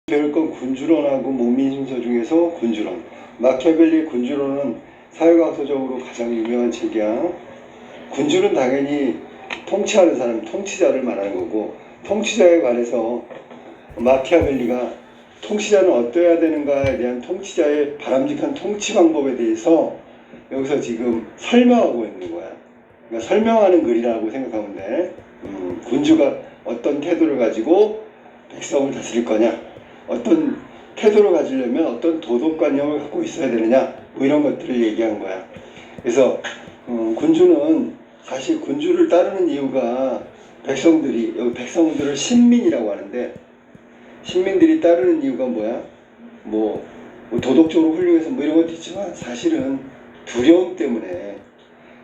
배울 건 군주론하고 목민심서 중에서 군주론. 마키아벨리의 군주론은 사회과학서적으로 가장 유명한 책이야. 군주는 당연히 통치하는 사람, 통치자를 말하는 거고, 통치자에 관해서 마키아벨리가 통치자는 어떠해야 되는가에 대한 통치자의 바람직한 통치 방법에 대해서 여기서 지금 설명하고 있는 거야. 그러니까 설명하는 글이라고 생각하면 돼. 군주가 어떤 태도를 가지고 백성을 다스릴 거냐, 어떤 태도를 가지려면 어떤 도덕관념을 갖고 있어야 되느냐, 뭐 이런 것들을 얘기한 거야. 그래서 군주는 사실 군주를 따르는 이유가 백성들이, 여기 백성들을 신민이라고 하는데, 신민들이 따르는 이유가 뭐야? 뭐 도덕적으로 훌륭해서 뭐 이런 것도 있지만 사실은 두려움 때문에.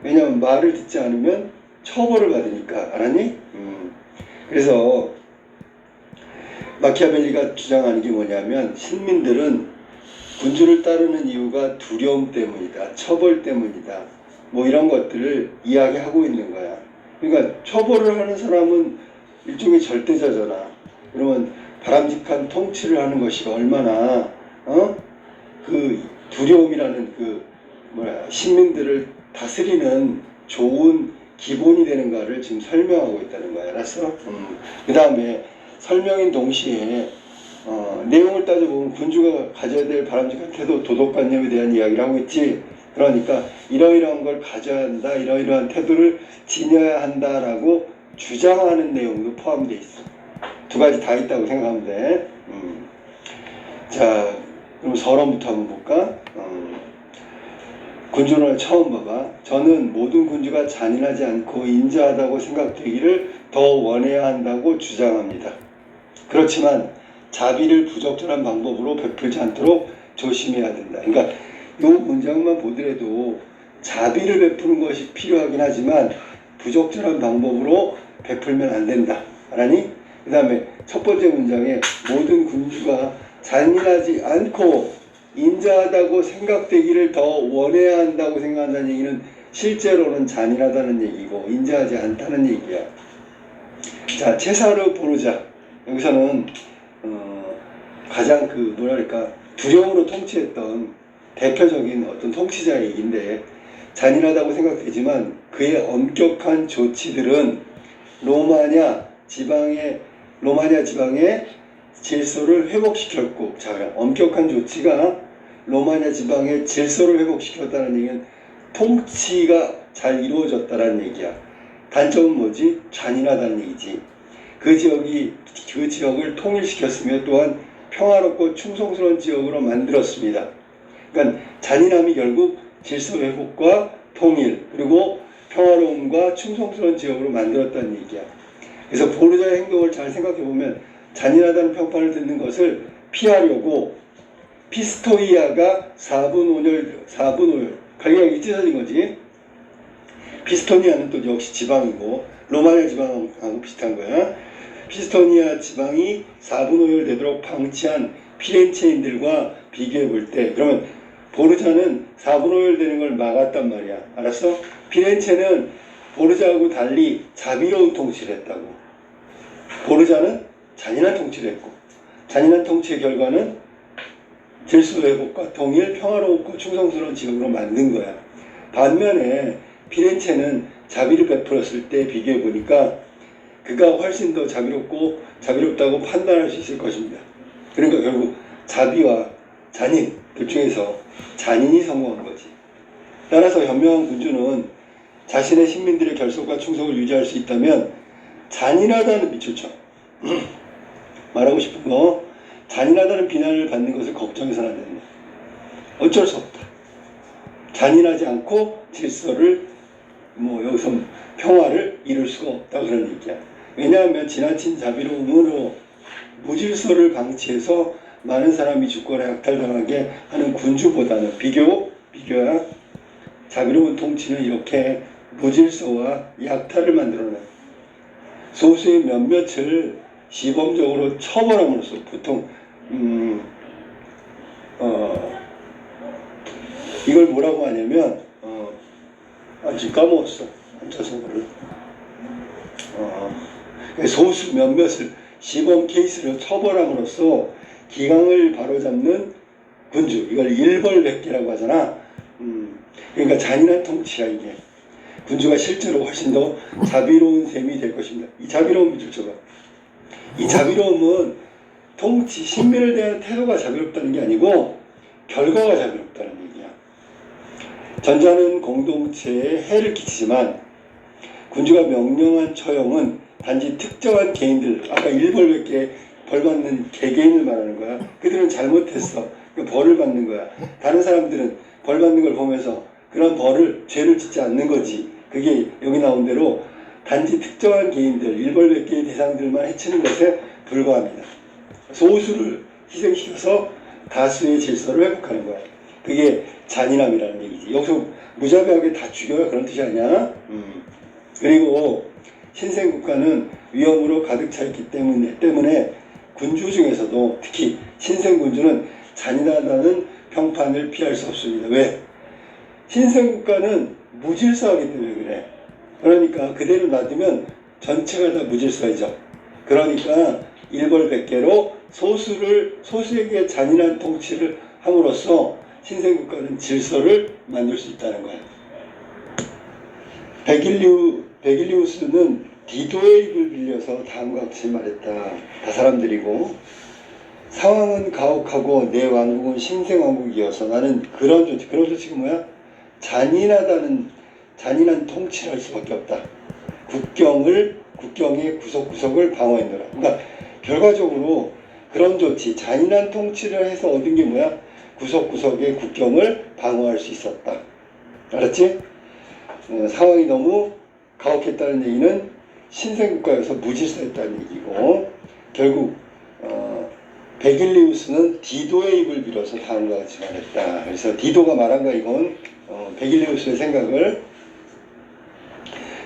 왜냐하면 말을 듣지 않으면 처벌을 받으니까. 알았니? 그래서 마키아벨리가 주장하는 게 뭐냐면, 신민들은 군주를 따르는 이유가 두려움 때문이다, 처벌 때문이다, 뭐 이런 것들을 이야기하고 있는 거야. 그러니까 처벌을 하는 사람은 일종의 절대자잖아. 그러면 바람직한 통치를 하는 것이 얼마나 그 두려움이라는 그 신민들을 다스리는 좋은 기본이 되는가를 지금 설명하고 있다는 거야. 알았어? 그 다음에 설명인 동시에 내용을 따져보면 군주가 가져야 될 바람직한 태도, 도덕관념에 대한 이야기를 하고 있지. 그러니까 이러이러한 걸 가져야 한다, 이러이러한 태도를 지녀야 한다라고 주장하는 내용도 포함되어 있어. 두 가지 다 있다고 생각하면 돼. 자, 그럼 서론부터 한번 볼까? 군주론을 처음 봐봐. 저는 모든 군주가 잔인하지 않고 인자하다고 생각되기를 더 원해야 한다고 주장합니다. 그렇지만 자비를 부적절한 방법으로 베풀지 않도록 조심해야 된다. 그러니까 이 문장만 보더라도 자비를 베푸는 것이 필요하긴 하지만 부적절한 방법으로 베풀면 안 된다. 알았니? 그 다음에 첫 번째 문장에 모든 군주가 잔인하지 않고 인자하다고 생각되기를 더 원해야 한다고 생각한다는 얘기는 실제로는 잔인하다는 얘기고 인자하지 않다는 얘기야. 자, 체사르 보르자. 여기서는 가장 두려움으로 통치했던 대표적인 어떤 질서자의 얘기인데, 잔인하다고 생각되지만 그의 엄격한 조치들은 로마냐 지방의 질서를 회복시켰고, 자, 엄격한 조치가 로마냐 지방의 질서를 회복시켰다는 얘기는 통치가 잘 이루어졌다는 얘기야. 단점은 뭐지? 잔인하다는 얘기지. 그 지역을 통일시켰으며 또한 평화롭고 충성스러운 지역으로 만들었습니다. 그러니까 잔인함이 결국 질서 회복과 통일, 그리고 평화로움과 충성스러운 지역으로 만들었다는 얘기야. 그래서 보르자의 행동을 잘 생각해 보면 잔인하다는 평판을 듣는 것을 피하려고 피스토이아가 4분 5열 관계가 찢어진 거지. 피스토니아는 또 역시 지방이고 로마냐 지방하고 비슷한 거야. 피스토니아 지방이 4분 5열 되도록 방치한 피렌체인들과 비교해 볼 때, 그러면 보르자는 4분 5열 되는 걸 막았단 말이야. 알았어? 피렌체는 보르자하고 달리 자비로운 통치를 했다고. 보르자는 잔인한 통치를 했고, 잔인한 통치의 결과는 질서 회복과 통일, 평화롭고 충성스러운 지역으로 만든 거야. 반면에 피렌체는 자비를 베풀었을 때 비교해 보니까 그가 훨씬 더 자비롭다고 판단할 수 있을 것입니다. 그러니까 결국 자비와 잔인, 둘 중에서 잔인이 성공한 거지. 따라서 현명한 군주는 자신의 신민들의 결속과 충성을 유지할 수 있다면 잔인하다는 밑줄 쳐. 말하고 싶은 거, 잔인하다는 비난을 받는 것을 걱정해서는 안 된다. 어쩔 수 없다. 잔인하지 않고 질서를, 여기서 평화를 이룰 수가 없다, 그런 얘기야. 왜냐하면 지나친 자비로움으로 무질서를 방치해서 많은 사람이 죽거나 약탈당하게 하는 군주보다는 비교야. 자비로운 통치는 이렇게 무질서와 약탈을 만들어내. 소수의 몇몇을 시범적으로 처벌함으로써 보통 이걸 뭐라고 하냐면 지금 까먹었어. 한자성어를. 소수 몇몇을 시범 케이스를 처벌함으로써 기강을 바로잡는 군주, 이걸 일벌백계라고 하잖아. 그러니까 잔인한 통치야 이게. 군주가 실제로 훨씬 더 자비로운 셈이 될 것입니다. 이 자비로움을 좀 줘봐. 이 자비로움은 통치, 신민을 대한 태도가 자비롭다는 게 아니고 결과가 자비롭다는 얘기야. 전자는 공동체에 해를 끼치지만 군주가 명령한 처형은 단지 특정한 개인들, 아까 일벌백계 벌 받는 개개인을 말하는 거야. 그들은 잘못했어. 그 벌을 받는 거야. 다른 사람들은 벌 받는 걸 보면서 그런 벌을, 죄를 짓지 않는 거지. 그게 여기 나온 대로 단지 특정한 개인들, 일벌백계의 대상들만 해치는 것에 불과합니다. 소수를 희생시켜서 다수의 질서를 회복하는 거야. 그게 잔인함이라는 얘기지. 여기서 무자비하게 다 죽여야 그런 뜻이 아니야. 그리고 신생국가는 위험으로 가득 차 있기 때문에 군주 중에서도 특히 신생군주는 잔인하다는 평판을 피할 수 없습니다. 왜? 신생국가는 무질서하기 때문에 그래. 그러니까 그대로 놔두면 전체가 다 무질서해져. 그러니까 일벌백계로 소수에게 잔인한 통치를 함으로써 신생국가는 질서를 만들 수 있다는 거야. 베길리우스는 디도의 입을 빌려서 다음과 같이 말했다. 다 사람들이고, 상황은 가혹하고 내 왕국은 신생왕국이어서 나는 그런 조치가 뭐야? 잔인한 통치를 할 수밖에 없다. 국경의 구석구석을 방어했노라. 그러니까 결과적으로 그런 조치, 잔인한 통치를 해서 얻은 게 뭐야? 구석구석의 국경을 방어할 수 있었다. 알았지? 상황이 너무 가혹했다는 얘기는 신생국가여서 무질서했다는 얘기고, 결국 베길리우스는 디도의 입을 빌어서 다음과 같이 말했다. 그래서 디도가 말한 거 이건 베길리우스의 생각을.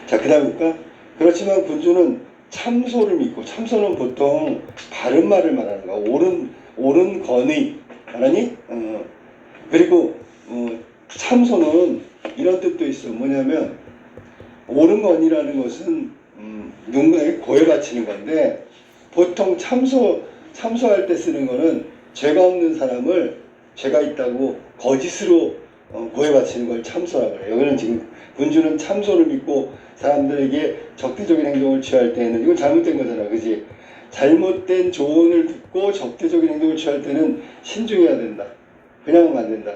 자, 그 다음 볼까? 그렇지만 군주는 참소를 믿고, 참소는 보통 바른 말을 말하는 거야. 옳은 권의 알았니? 그리고 참소는 이런 뜻도 있어. 뭐냐면 옳은 권이라는 것은 누군가에게 고해 바치는 건데, 보통 참소할 때 쓰는 거는 죄가 없는 사람을 죄가 있다고 거짓으로 고해 바치는 걸 참소라고 그래요. 여기는 지금 군주는 참소를 믿고 사람들에게 적대적인 행동을 취할 때는 이건 잘못된 거잖아, 그지? 잘못된 조언을 듣고 적대적인 행동을 취할 때는 신중해야 된다. 그냥 하면 안 된다.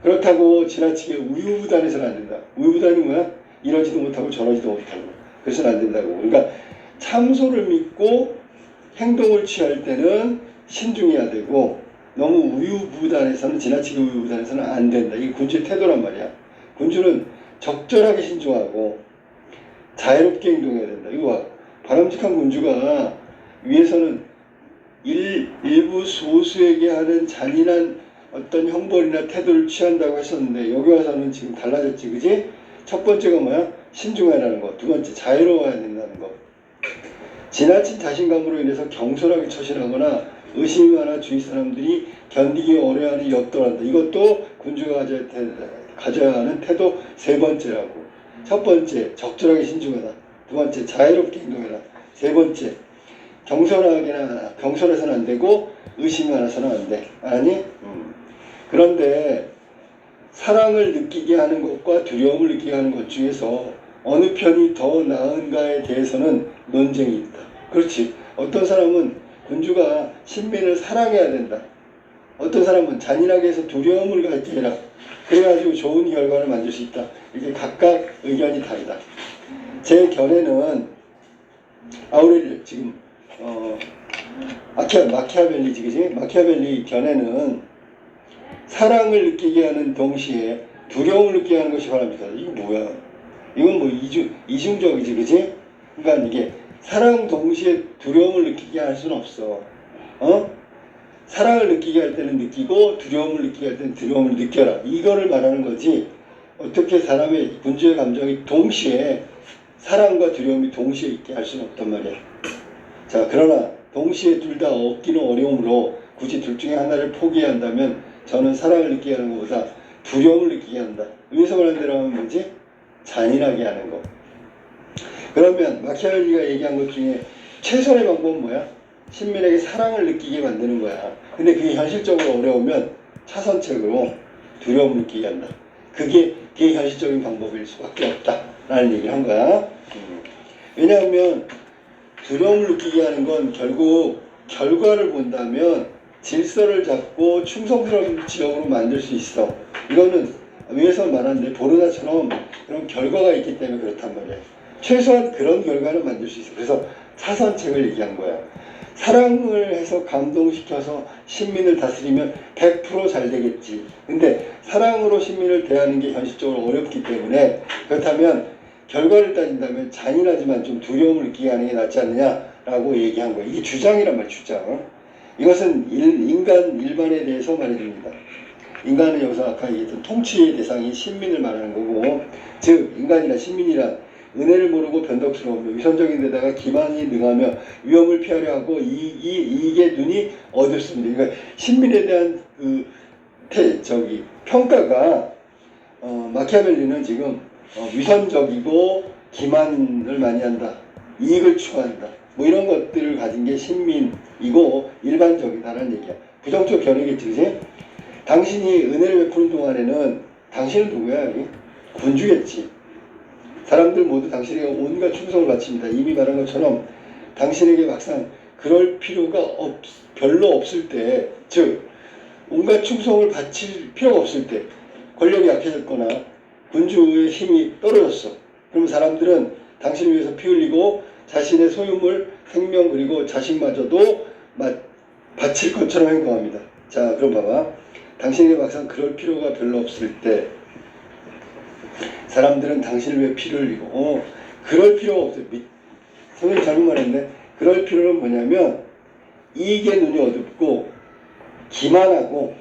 그렇다고 지나치게 우유부단해서는 안 된다. 우유부단이 뭐야? 이러지도 못하고 저러지도 못하고. 그래서는 안 된다고. 그러니까 참소를 믿고 행동을 취할 때는 신중해야 되고, 너무 우유부단해서는, 지나치게 우유부단해서는 안 된다. 이게 군주의 태도란 말이야. 군주는 적절하게 신중하고 자유롭게 행동해야 된다. 이거 봐. 바람직한 군주가 위에서는 일부 소수에게 하는 잔인한 어떤 형벌이나 태도를 취한다고 했었는데, 여기 와서는 지금 달라졌지, 그지? 첫 번째가 뭐야? 신중하라는 거. 두 번째, 자유로워야 된다는 거. 지나친 자신감으로 인해서 경솔하게 처신하거나 의심이 많아 주위 사람들이 견디기 어려워하는 역도한다. 이것도 군주가 가져야 하는 태도 세 번째라고. 첫 번째, 적절하게 신중하다. 두 번째, 자유롭게 행동해라. 세 번째, 경솔해서는 안 되고 의심이 많아서는 안 돼. 아니? 그런데 사랑을 느끼게 하는 것과 두려움을 느끼게 하는 것 중에서 어느 편이 더 나은가에 대해서는 논쟁이 있다. 그렇지. 어떤 사람은 군주가 신민을 사랑해야 된다. 어떤 사람은 잔인하게 해서 두려움을 갖게 해라. 그래가지고 좋은 결과를 만들 수 있다. 이게 각각 의견이 다르다. 제 견해는 아우렐리오 지금 마키아벨리지, 그지? 마키아벨리 견해는 사랑을 느끼게 하는 동시에 두려움을 느끼게 하는 것이 바랍니다. 이거 뭐야? 이건 뭐 이중적이지, 그지? 그러니까 이게 사랑 동시에 두려움을 느끼게 할 수는 없어. 사랑을 느끼게 할 때는 느끼고 두려움을 느끼게 할 때는 두려움을 느껴라. 이거를 말하는 거지. 어떻게 사람의 군주의 감정이 동시에 사랑과 두려움이 동시에 있게 할 수는 없단 말이야. 자, 그러나 동시에 둘 다 얻기는 어려우므로 굳이 둘 중에 하나를 포기해야 한다면 저는 사랑을 느끼게 하는 것보다 두려움을 느끼게 한다. 위에서 말한 대로 하면 뭐지? 잔인하게 하는 거. 그러면 마키아벨리가 얘기한 것 중에 최선의 방법은 뭐야? 신민에게 사랑을 느끼게 만드는 거야. 근데 그게 현실적으로 어려우면 차선책으로 두려움을 느끼게 한다. 그게 현실적인 방법일 수밖에 없다라는 얘기를 한 거야. 왜냐하면 두려움을 느끼게 하는 건 결국 결과를 본다면 질서를 잡고 충성스러운 지역으로 만들 수 있어. 이거는 위에서 말하는데 보르나처럼 그런 결과가 있기 때문에 그렇단 말이야. 최소한 그런 결과를 만들 수 있어. 그래서 차선책을 얘기한 거야. 사랑을 해서 감동시켜서 신민을 다스리면 100% 잘 되겠지. 근데 사랑으로 신민을 대하는 게 현실적으로 어렵기 때문에 그렇다면 결과를 따진다면 잔인하지만 좀 두려움을 느끼게 하는 게 낫지 않느냐라고 얘기한 거야. 이게 주장이란 말이야, 주장. 이것은 인간 일반에 대해서 말해줍니다. 인간은 여기서 아까 얘기했던 통치의 대상이 신민을 말하는 거고, 즉 인간이나 신민이란 은혜를 모르고 변덕스러우며 위선적인 데다가 기만이 능하며 위험을 피하려 하고 이익의 눈이 어둡습니다. 그러니까 신민에 대한 그 평가가 마키아벨리는 지금 위선적이고 기만을 많이 한다. 이익을 추구한다. 뭐 이런 것들을 가진 게 신민이고 일반적이다라는 얘기야. 부정적 견해겠지, 그지? 당신이 은혜를 베푸는 동안에는 당신은 누구야? 군주겠지. 사람들 모두 당신에게 온갖 충성을 바칩니다. 이미 말한 것처럼 당신에게 막상 그럴 필요가 별로 없을 때, 즉 온갖 충성을 바칠 필요가 없을 때, 권력이 약해졌거나 군주의 힘이 떨어졌어. 그럼 사람들은 당신을 위해서 피 흘리고 자신의 소유물, 생명 그리고 자식마저도 바칠 것처럼 행동합니다. 자, 그럼 봐봐. 당신에게 막상 그럴 필요가 별로 없을 때 사람들은 당신을 위해 피를 흘리고 그럴 필요가 없어요. 선생님 잘못 말했네. 그럴 필요는 뭐냐면 이익의 눈이 어둡고 기만하고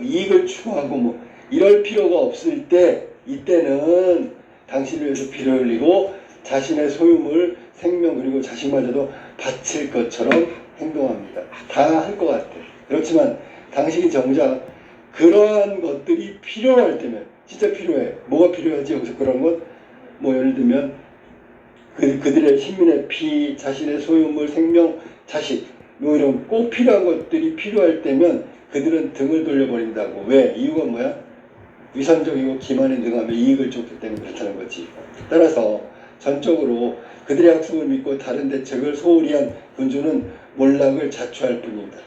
이익을 추구하고 이럴 필요가 없을 때 이때는 당신을 위해서 피를 흘리고 자신의 소유물, 생명 그리고 자식마저도 바칠 것처럼 행동합니다. 다 할 것 같아. 그렇지만 당신이 정작 그러한 것들이 필요할 때면 진짜 필요해. 뭐가 필요하지? 여기서 그런 것? 예를 들면 그들의 신민의 피, 자신의 소유물, 생명, 자식 이런 꼭 필요한 것들이 필요할 때면 그들은 등을 돌려버린다고. 왜? 이유가 뭐야? 위선적이고 기만에 능하며 이익을 쫓기 때문에 그렇다는 거지. 따라서 전적으로 그들의 약속을 믿고 다른 대책을 소홀히 한 군주는 몰락을 자초할 뿐입니다.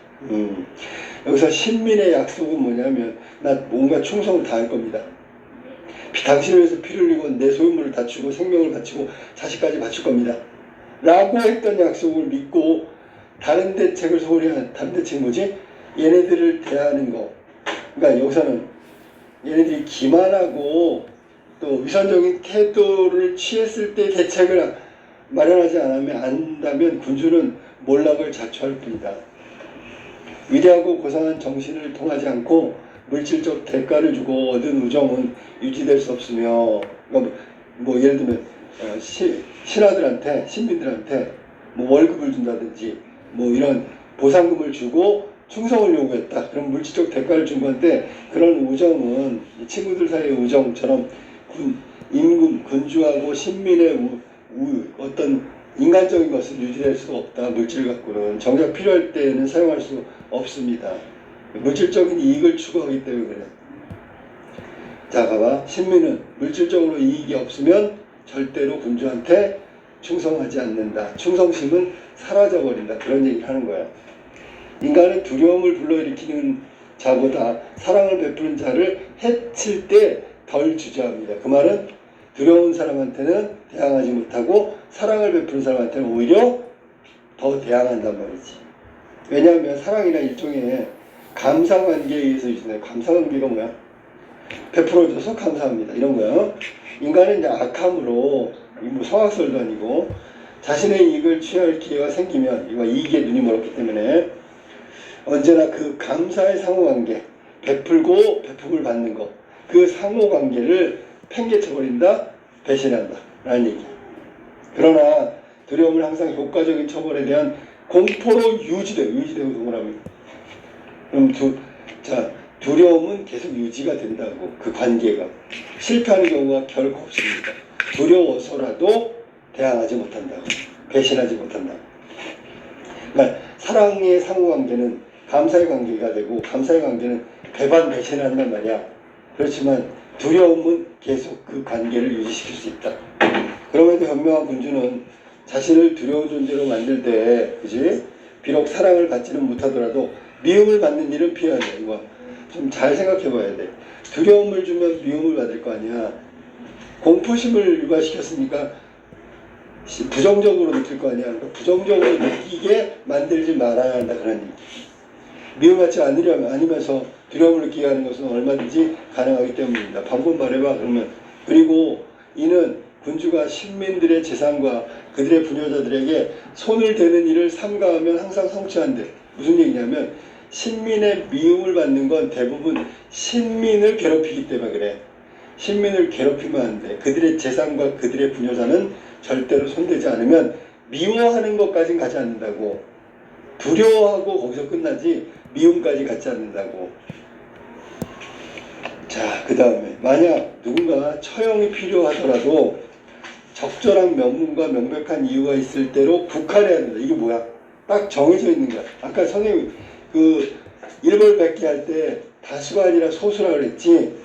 여기서 신민의 약속은 뭐냐면 나 뭔가 충성을 다할 겁니다. 당신을 위해서 피를 흘리고 내 소유물을 다치고 생명을 바치고 자식까지 바칠 겁니다. 라고 했던 약속을 믿고 다른 대책을 소홀히 한 다른 대책이 뭐지? 얘네들을 대하는 거. 그러니까 여기서는 얘네들이 기만하고 또 위선적인 태도를 취했을 때 대책을 마련하지 않는다면 군주는 몰락을 자초할 뿐이다. 위대하고 고상한 정신을 통하지 않고 물질적 대가를 주고 얻은 우정은 유지될 수 없으며, 예를 들면 신하들한테 신민들한테 월급을 준다든지 이런 보상금을 주고 충성을 요구했다. 그럼 물질적 대가를 준 건데 그런 우정은 친구들 사이의 우정처럼 군주하고 신민의 어떤 인간적인 것을 유지할 수가 없다. 물질 갖고는 정작 필요할 때는 사용할 수 없습니다. 물질적인 이익을 추구하기 때문에 그래. 자, 봐봐. 신민은 물질적으로 이익이 없으면 절대로 군주한테 충성하지 않는다. 충성심은 사라져버린다. 그런 얘기를 하는 거야. 인간은 두려움을 불러일으키는 자보다 사랑을 베푸는 자를 해칠 때 덜 주저합니다. 그 말은 두려운 사람한테는 대항하지 못하고 사랑을 베푸는 사람한테는 오히려 더 대항한단 말이지. 왜냐하면 사랑이나 일종의 감사관계에 의해서 유지돼. 감사관계가 뭐야? 베풀어줘서 감사합니다. 이런 거야. 인간은 이제 악함으로 성악설도 아니고 자신의 이익을 취할 기회가 생기면 이거 이익의 눈이 멀었기 때문에 언제나 그 감사의 상호관계, 베풀고 베품을 받는 것, 그 상호관계를 팽개쳐버린다, 배신한다 라는 얘기야. 그러나 두려움은 항상 효과적인 처벌에 대한 공포로 유지되고 동그라미. 그럼 두려움은 계속 유지가 된다고. 그 관계가 실패하는 경우가 결코 없습니다. 두려워서라도 대항하지 못한다고, 배신하지 못한다고. 그러니까 사랑의 상호관계는 감사의 관계가 되고 감사의 관계는 배반 배신을 한단 말이야. 그렇지만 두려움은 계속 그 관계를 유지시킬 수 있다. 그럼에도 현명한 군주는 자신을 두려운 존재로 만들 때, 그지? 비록 사랑을 받지는 못하더라도 미움을 받는 일은 피해야 돼. 이거 좀 잘 생각해 봐야 돼. 두려움을 주면 미움을 받을 거 아니야. 공포심을 유발시켰으니까 부정적으로 느낄 거 아니야. 그러니까 부정적으로 느끼게 만들지 말아야 한다. 그런 얘기. 미움받지 아니면서 두려움을 느끼게 하는 것은 얼마든지 가능하기 때문입니다. 방법 말해봐. 그러면. 그리고 이는 군주가 신민들의 재산과 그들의 부녀자들에게 손을 대는 일을 삼가하면 항상 성취한대. 무슨 얘기냐면 신민의 미움을 받는 건 대부분 신민을 괴롭히기 때문에 그래. 신민을 괴롭히면 안 돼. 그들의 재산과 그들의 부녀자는 절대로 손대지 않으면 미워하는 것까지는 가지 않는다고. 두려워하고 거기서 끝나지 미움까지 갖지 않는다고. 자, 그 다음에 만약 누군가 처형이 필요하더라도 적절한 명분과 명백한 이유가 있을 대로 국한해야 된다. 이게 뭐야? 딱 정해져 있는 거야. 아까 선생님이 그 일벌백계 할 때 다수가 아니라 소수라 그랬지.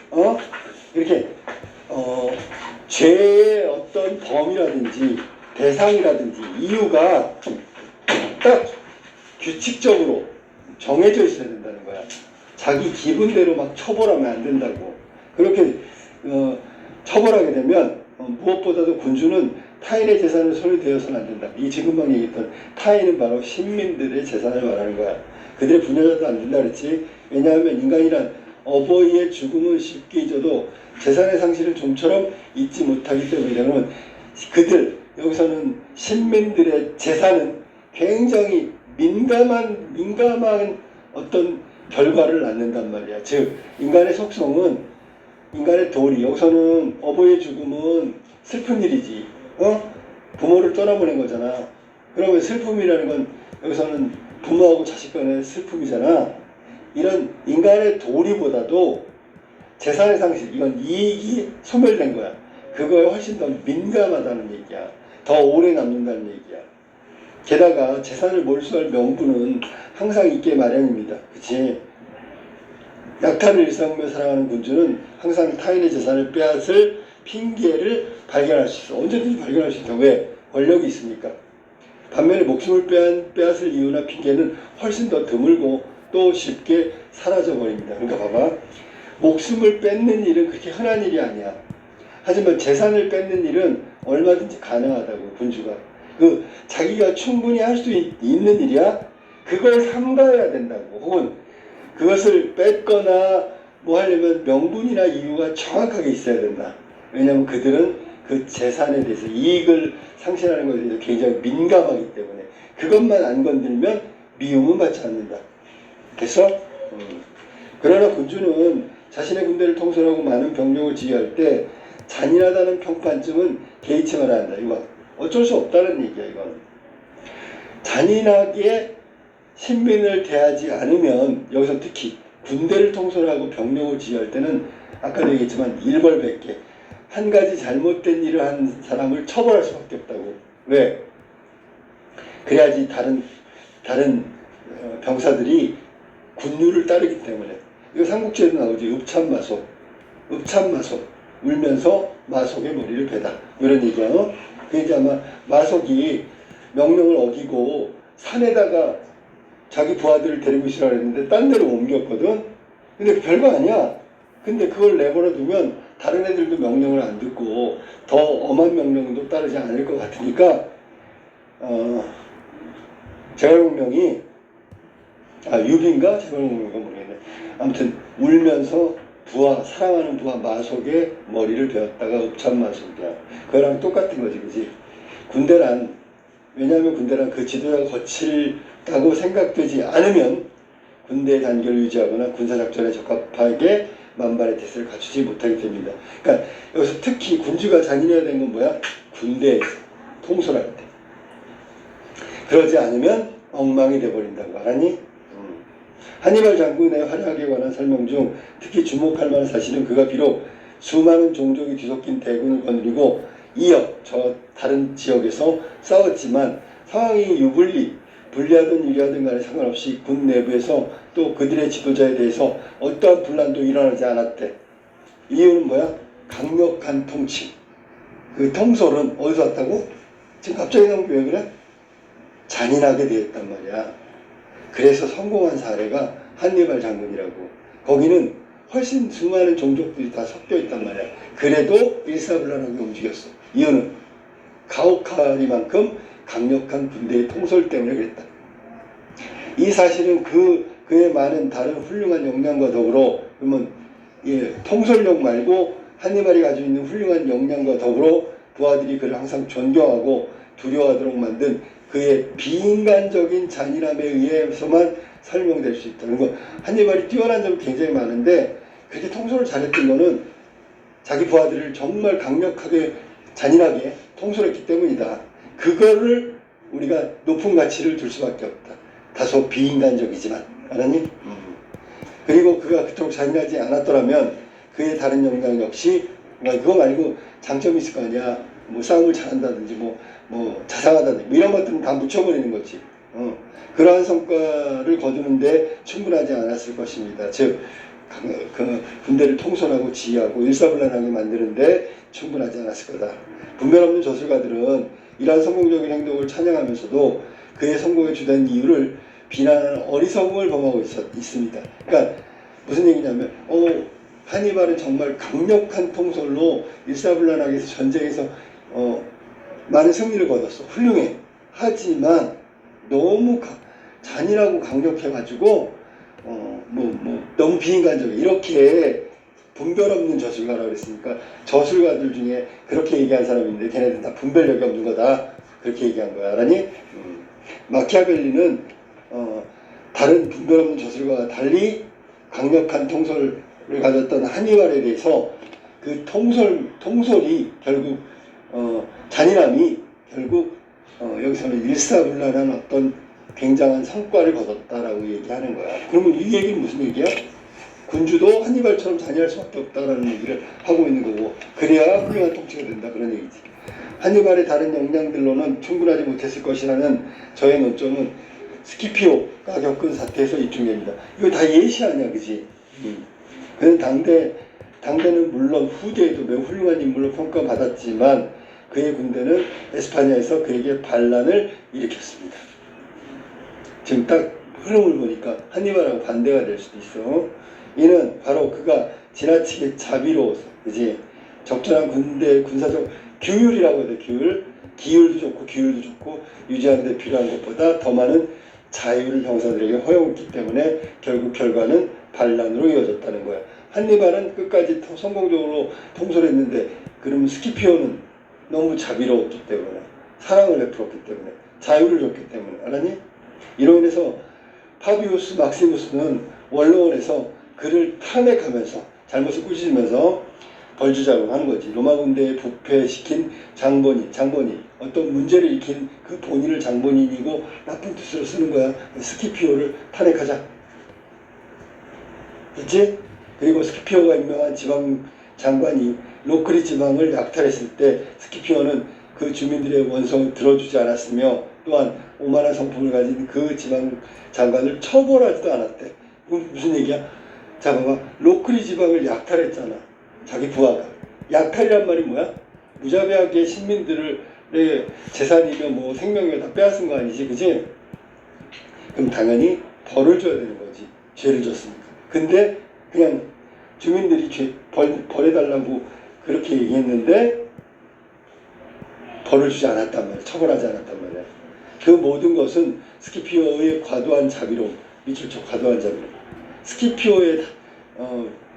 이렇게 죄의 어떤 범위라든지 대상이라든지 이유가 딱 규칙적으로 정해져 있어야 된다는 거야. 자기 기분대로 막 처벌하면 안 된다고. 그렇게 처벌하게 되면 무엇보다도 군주는 타인의 재산을 손에 대어서는 안 된다. 이 지금 막 얘기했던 타인은 바로 신민들의 재산을 말하는 거야. 그들의 부녀자도 안 된다 그랬지. 왜냐하면 인간이란 어버이의 죽음은 쉽게 잊어도 재산의 상실을 좀처럼 잊지 못하기 때문이다. 그러면 그들, 여기서는 신민들의 재산은 굉장히 민감한 어떤 결과를 낳는단 말이야. 즉 인간의 속성은, 인간의 도리, 여기서는 어버이의 죽음은 슬픈 일이지. 부모를 떠나보낸 거잖아. 그러면 슬픔이라는 건 여기서는 부모하고 자식 간의 슬픔이잖아. 이런 인간의 도리보다도 재산의 상실, 이건 이익이 소멸된 거야. 그거에 훨씬 더 민감하다는 얘기야. 더 오래 남는다는 얘기야. 게다가 재산을 몰수할 명분은 항상 있게 마련입니다. 그치? 약탈을 일삼으며 살아가는 군주는 항상 타인의 재산을 빼앗을 핑계를 발견할 수 있어. 언제든지 발견할 수 있다. 왜? 권력이 있으니까. 반면에 목숨을 빼앗을 이유나 핑계는 훨씬 더 드물고 또 쉽게 사라져버립니다. 그러니까 봐봐. 목숨을 뺏는 일은 그렇게 흔한 일이 아니야. 하지만 재산을 뺏는 일은 얼마든지 가능하다고, 군주가. 자기가 충분히 할 수 있는 일이야. 그걸 삼가해야 된다고. 혹은 그것을 뺏거나 뭐 하려면 명분이나 이유가 정확하게 있어야 된다. 왜냐하면 그들은 그 재산에 대해서 이익을 상실하는 것에 대해서 굉장히 민감하기 때문에 그것만 안 건들면 미움은 받지 않는다. 됐어? 그러나 군주는 자신의 군대를 통솔하고 많은 병력을 지휘할 때 잔인하다는 평판쯤은 개의치 말아야 한다. 이거 어쩔 수 없다는 얘기야. 이건 잔인하게 신민을 대하지 않으면, 여기서 특히 군대를 통솔하고 병력을 지휘할 때는 아까도 얘기했지만 일벌백계, 한 가지 잘못된 일을 한 사람을 처벌할 수밖에 없다고. 왜? 그래야지 다른 병사들이 군율을 따르기 때문에. 이거 삼국지에도 나오지. 읍참마속 울면서 마속의 머리를 베다, 이런 얘기야. 그게 이제 아마 마속이 명령을 어기고 산에다가 자기 부하들을 데리고 있으라 그랬는데 딴 데로 옮겼거든. 근데 별거 아니야. 근데 그걸 내버려 두면 다른 애들도 명령을 안 듣고 더 엄한 명령도 따르지 않을 것 같으니까 제갈공명이 유비인가 제갈공명인가 모르겠네. 아무튼 울면서 사랑하는 부하 마속의 머리를 베었다가 읍참마속이야. 그거랑 똑같은 거지, 그지? 왜냐하면 군대란 그 지도자가 거칠다고 생각되지 않으면 군대의 단결을 유지하거나 군사작전에 적합하게 만반의 태세를 갖추지 못하게 됩니다. 그러니까 여기서 특히 군주가 잔인해야 되는 건 뭐야? 군대에서 통솔할 때. 그러지 않으면 엉망이 돼버린다고. 알았니? 하니발 장군의 활약에 관한 설명 중 특히 주목할 만한 사실은 그가 비록 수많은 종족이 뒤섞인 대군을 거느리고 이역, 저 다른 지역에서 싸웠지만 상황이 유불리, 불리하든 유리하든 간에 상관없이 군 내부에서 또 그들의 지도자에 대해서 어떠한 분란도 일어나지 않았대. 이유는 뭐야? 강력한 통치. 그 통솔은 어디서 왔다고? 지금 갑자기 나온 게 왜 그래? 잔인하게 되었단 말이야. 그래서 성공한 사례가 한니발 장군이라고. 거기는 훨씬 수많은 종족들이 다 섞여 있단 말이야. 그래도 일사불란하게 움직였어. 이유는 가혹하리만큼 강력한 군대의 통솔 때문에 그랬다. 이 사실은 그의 많은 다른 훌륭한 역량과 더불어, 그러면 통솔력 말고 한니발이 가지고 있는 훌륭한 역량과 더불어 부하들이 그를 항상 존경하고 두려워하도록 만든 그의 비인간적인 잔인함에 의해서만 설명될 수 있다. 그리고 한니발이 뛰어난 점이 굉장히 많은데 그렇게 통솔을 잘했던 거는 자기 부하들을 정말 강력하게 잔인하게 통솔했기 때문이다. 그거를 우리가 높은 가치를 둘 수밖에 없다. 다소 비인간적이지만. 알았니? 그리고 그가 그토록 잔인하지 않았더라면 그의 다른 역량 역시 그거 말고 장점이 있을 거 아니야. 뭐 싸움을 잘한다든지 뭐 자상하다든지 뭐 이런 것들은 다 묻혀버리는 거지. 그러한 성과를 거두는데 충분하지 않았을 것입니다. 즉 그 군대를 통솔하고 지휘하고 일사불란하게 만드는데 충분하지 않았을 거다. 분별 없는 저술가들은 이러한 성공적인 행동을 찬양하면서도 그의 성공에 주된 이유를 비난하는 어리석음을 범하고 있습니다. 그러니까 무슨 얘기냐면 한니발은 정말 강력한 통솔로 일사불란하게 전쟁에서 많은 승리를 거뒀어. 훌륭해. 하지만 너무 잔인하고 강력해가지고 너무 비인간적이야. 이렇게 분별 없는 저술가라고 그랬으니까 저술가들 중에 그렇게 얘기한 사람인데 걔네들은 다 분별력이 없는 거다. 그렇게 얘기한 거야. 알았니? 마키아벨리는 다른 분별 없는 저술가와 달리 강력한 통솔을 가졌던 한니발에 대해서 그 통솔이 결국 잔인함이 결국 여기서는 일사불란한 어떤 굉장한 성과를 거뒀다라고 얘기하는 거야. 그러면 이 얘기는 무슨 얘기야? 군주도 한니발처럼 잔인할 수밖에 없다라는 얘기를 하고 있는 거고, 그래야 훌륭한 통치가 된다 그런 얘기지. 한니발의 다른 역량들로는 충분하지 못했을 것이라는 저의 논점은 스키피오가 겪은 사태에서 입증됩니다. 이거 다 예시 아니야, 그지? 그는 당대는 물론 후대에도 매우 훌륭한 인물로 평가받았지만 그의 군대는 에스파냐에서 그에게 반란을 일으켰습니다. 지금 딱 흐름을 보니까 한니발하고 반대가 될 수도 있어. 이는 바로 그가 지나치게 자비로워서, 그지? 적절한 군사적 규율이라고 해야 돼. 기율도 좋고 규율도 좋고 유지하는 데 필요한 것보다 더 많은 자유를 병사들에게 허용했기 때문에 결국 결과는 반란으로 이어졌다는 거야. 한니발은 끝까지 성공적으로 통솔했는데 그러면 스키피오는 너무 자비로웠기 때문에, 사랑을 베풀었기 때문에, 자유를 줬기 때문에. 알았니? 이로 인해서 파비우스 막시무스는 원로원에서 그를 탄핵하면서 잘못을 꾸짖으면서 벌주자고 하는 거지. 로마 군대에 부패시킨 장본인, 어떤 문제를 일으킨 그 본인을 장본인이고 나쁜 뜻으로 쓰는 거야. 스키피오를 탄핵하자. 그치? 그리고 스키피오가 임명한 지방 장관이 로크리 지방을 약탈했을 때 스키피오는 그 주민들의 원성을 들어주지 않았으며 또한 오만한 성품을 가진 그 지방 장관을 처벌하지도 않았대. 그럼 무슨 얘기야? 자, 봐봐. 로크리 지방을 약탈했잖아. 자기 부하가. 약탈이란 말이 뭐야? 무자비하게 시민들의 재산이며 뭐 생명을 다 빼앗은 거 아니지, 그지? 그럼 당연히 벌을 줘야 되는 거지. 죄를 졌으니까. 근데 그냥 주민들이 벌해달라고 그렇게 얘기했는데 벌을 주지 않았단 말이야. 처벌하지 않았단 말이야. 그 모든 것은 스키피오의 과도한 자비로움, 미칠적 과도한 자비로움. 스키피오의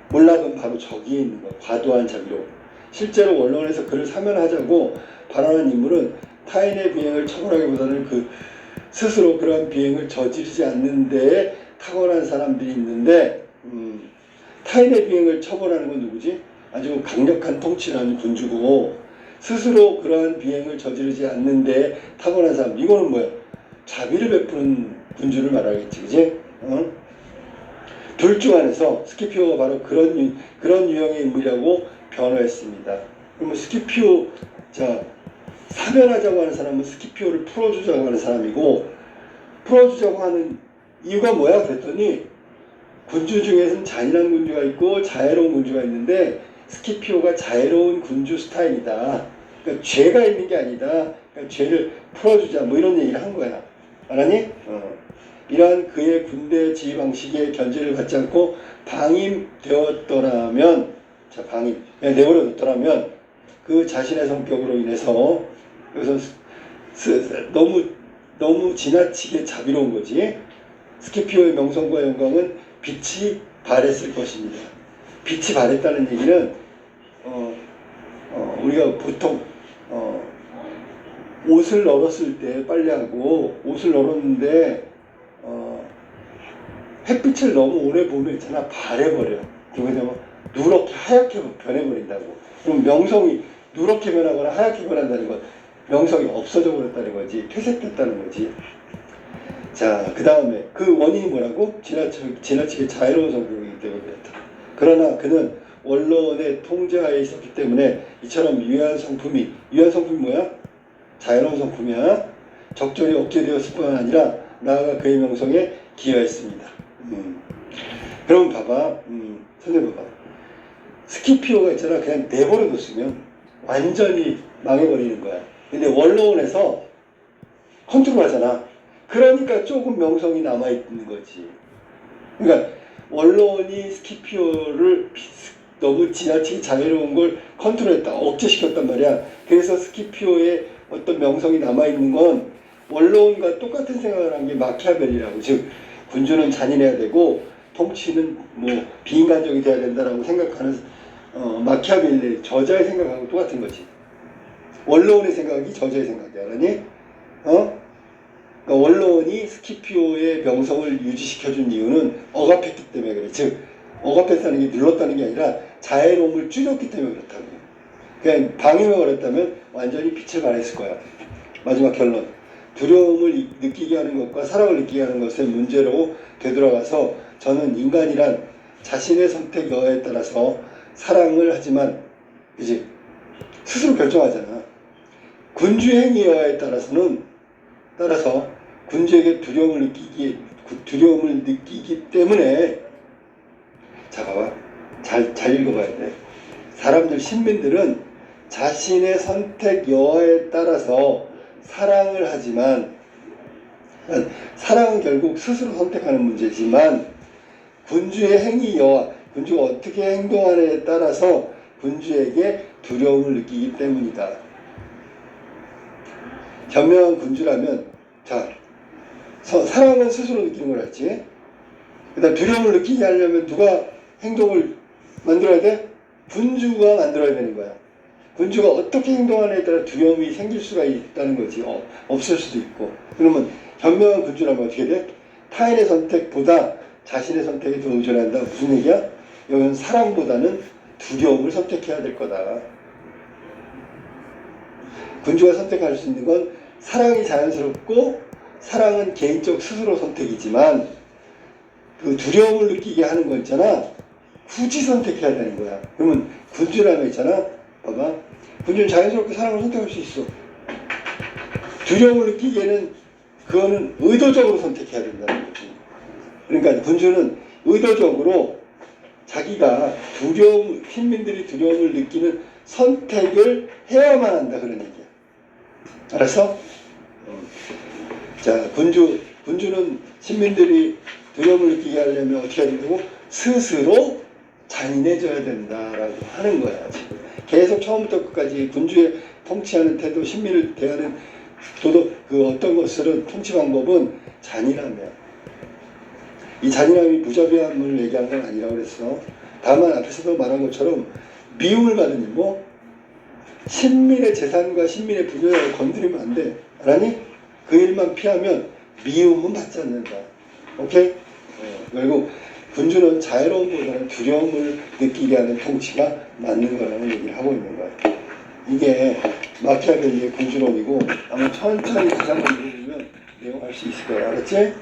몰락은 바로 저기에 있는 거야. 과도한 자비로움. 실제로 원론에서 그를 사면하자고 발언한 인물은 타인의 비행을 처벌하기보다는 스스로 그러한 비행을 저지르지 않는 데에 탁월한 사람들이 있는데 타인의 비행을 처벌하는 건 누구지? 아주 강력한 통치를 하는 군주고 스스로 그러한 비행을 저지르지 않는 데에 탁월한 사람. 이거는 뭐야? 자비를 베푸는 군주를 말하겠지, 그지? 둘 중 안에서 스키피오가 바로 그런 유형의 인물이라고 변호했습니다. 그러면 스키피오, 사면하자고 하는 사람은 스키피오를 풀어주자고 하는 사람이고, 풀어주자고 하는 이유가 뭐야? 그랬더니 군주 중에서는 잔인한 군주가 있고 자애로운 군주가 있는데 스키피오가 자애로운 군주 스타일이다. 그러니까 죄가 있는 게 아니다. 그러니까 죄를 풀어주자 뭐 이런 얘기를 한 거야. 알았니? 이러한 그의 군대 지휘 방식에 견제를 받지 않고 방임되었더라면, 자 방임, 그냥 내버려뒀더라면 그 자신의 성격으로 인해서 그래서 너무 지나치게 자비로운 거지. 스키피오의 명성과 영광은 빛이 발했을 것입니다. 빛이 발했다는 얘기는 우리가 보통 옷을 널었을 때 빨래하고 옷을 널었는데 햇빛을 너무 오래 보면 있잖아 발해버려. 그러면 누렇게 하얗게 변해버린다고. 그럼 명성이 누렇게 변하거나 하얗게 변한다는 건 명성이 없어져 버렸다는 거지. 퇴색됐다는 거지. 자, 그 다음에 그 원인이 뭐라고? 지나치게 자유로운 성격이기 때문에 그랬다. 그러나 그는 원로원의 통제하에 있었기 때문에 이처럼 유해한 성품이 뭐야? 자유로운 성품이야. 적절히 억제되었을 뿐 아니라 나아가 그의 명성에 기여했습니다. 그럼 봐봐. 선생님 봐봐. 스키피오가 있잖아. 그냥 내버려뒀으면 완전히 망해버리는 거야. 근데 원로원에서 컨트롤하잖아. 그러니까 조금 명성이 남아있는 거지. 그러니까 원로원이 스키피오를 너무 지나치게 자유로운 걸 컨트롤했다. 억제시켰단 말이야. 그래서 스키피오의 어떤 명성이 남아있는 건 원로원과 똑같은 생각을 한 게 마키아벨리라고. 즉 군주는 잔인해야 되고 통치는 뭐 비인간적이 돼야 된다라고 생각하는 마키아벨리 저자의 생각하고 똑같은 거지. 원로원의 생각이 저자의 생각이야. 알았니? 그러니까 원로원이 스키피오의 명성을 유지시켜준 이유는 억압했기 때문에 그래. 즉 억압했다는 게 눌렀다는 게 아니라 자애로움을 줄였기 때문에 그렇다고. 그냥 방임을 걸었다면 완전히 빛을 발했을 거야. 마지막 결론. 두려움을 느끼게 하는 것과 사랑을 느끼게 하는 것의 문제로 되돌아가서 저는 인간이란 자신의 선택 여하에 따라서 사랑을 하지만 그지 스스로 결정하잖아. 군주의 행위 여하에 따라서 군주에게 두려움을 느끼기 때문에 자 봐봐 잘 읽어봐야 돼. 사람들 신민들은 자신의 선택 여하에 따라서 사랑을 하지만 사랑은 결국 스스로 선택하는 문제지만 군주의 행위 여하, 군주가 어떻게 행동하느냐에 따라서 군주에게 두려움을 느끼기 때문이다. 현명한 군주라면 자 사랑은 스스로 느끼는 걸 알지. 그 다음 두려움을 느끼게 하려면 누가 행동을 만들어야 돼? 군주가 만들어야 되는 거야. 군주가 어떻게 행동하느냐에 따라 두려움이 생길 수가 있다는 거지. 없을 수도 있고. 그러면 현명한 군주라면 어떻게 돼? 타인의 선택보다 자신의 선택에 더 의존한다. 무슨 얘기야? 여기는 사랑보다는 두려움을 선택해야 될 거다. 군주가 선택할 수 있는 건 사랑이 자연스럽고 사랑은 개인적 스스로 선택이지만 그 두려움을 느끼게 하는 거 있잖아. 굳이 선택해야 되는 거야. 그러면 군주라는 거 있잖아. 봐봐. 군주는 자연스럽게 사랑을 선택할 수 있어. 두려움을 느끼기에는 그거는 의도적으로 선택해야 된다는 거지. 그러니까 군주는 의도적으로 자기가 신민들이 두려움을 느끼는 선택을 해야만 한다. 그런 얘기야. 알았어? 자, 군주는 신민들이 두려움을 느끼게 하려면 어떻게 해야 된다고? 스스로 잔인해져야 된다라고 하는 거야. 지금. 계속 처음부터 끝까지 군주의 통치하는 태도, 신민을 대하는 도덕, 그 어떤 것들은 통치 방법은 잔인함이야. 이 잔인함이 무자비함을 얘기한 건 아니라고 그랬어. 다만 앞에서도 말한 것처럼 미움을 받으니 뭐 신민의 재산과 신민의 분야를 건드리면 안 돼. 알았니? 그 일만 피하면 미움은 받지 않는다. 오케이? 결국 군주는 자유로움보다는 두려움을 느끼게 하는 통치가 맞는 거라는 얘기를 하고 있는 거야. 이게 마키아벨리의 군주론이고 아마 천천히 가사만 읽어보면 내용할 수 있을 거야. 알았지?